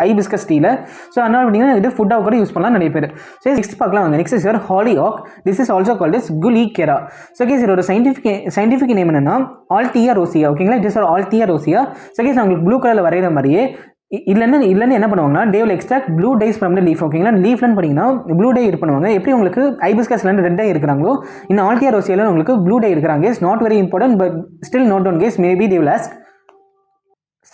ஹைபிஸ்கஸ் டீயில். ஸோ அதனால் பார்த்தீங்கன்னா இது ஃபுட்டாக கூட யூஸ் பண்ணலாம் நிறைய பேர். ஸோ நெக்ஸ்ட் பார்க்கலாம் வாங்க. Next is your hollyhock. This is also called is குலிகேரா. ஸோ கேஸ் இதோட சயின்டிஃபிக் நேம் என்னன்னா ஆல்டியா ரோசியா. ஓகேங்களா, it is Althaea rosea. So guys உங்களுக்கு ப்ளூ கலரில் வரைகிற மாதிரியே இல்லைன்னு என்ன பண்ணுவாங்கன்னா they will extract blue dyes from the leaf. ஓகேங்களா, லீஃப்லன்னு பார்த்தீங்கன்னா ப்ளூ டை இது பண்ணுவாங்க. எப்படி உங்களுக்கு ஹைபிஸ்கஸ்ல ரெட் டை இருக்கிறாங்களோ இந்த ஆல்டியா ரோசியால உங்களுக்கு ப்ளூ டை இருக்கிறாங்க. It's not very important but still note down case maybe they will ask.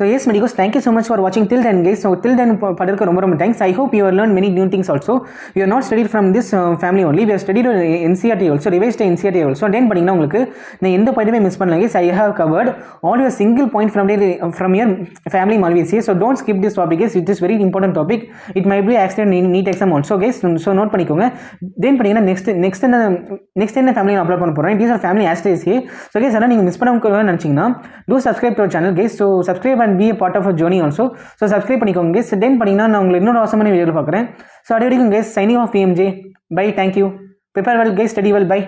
So yes Medicos, thank you so much for watching till then guys. So till then padirukku romba thanks. I hope you have learned many new things also. You are not studied from this family only, we have studied NCERT also, revised NCERT also. Then padinga ungalku na endha point miss pannala guys. I have covered all your single point from your family Malvaceae. So don't skip this topic guys, it is very important topic. It might be accident in NEET exam also guys, so note பண்ணிக்கோங்க. Then padinga next என்ன family நான் upload பண்ண போறேன். These are family Astraceae. So guys அத நீங்க miss பண்ணாம நினைச்சீங்கன்னா do subscribe to our channel guys. So subscribe and be a part of a journey also. So subscribe பண்ணிக்கோங்க guys. Then பண்ணீங்கன்னா நான் உங்களுக்கு இன்னொரு அவசரமான வீடியோல பார்க்குறேன். So அது வரைக்கும் guys signing off PMJ. Bye, thank you. Prepare well guys, study well, bye.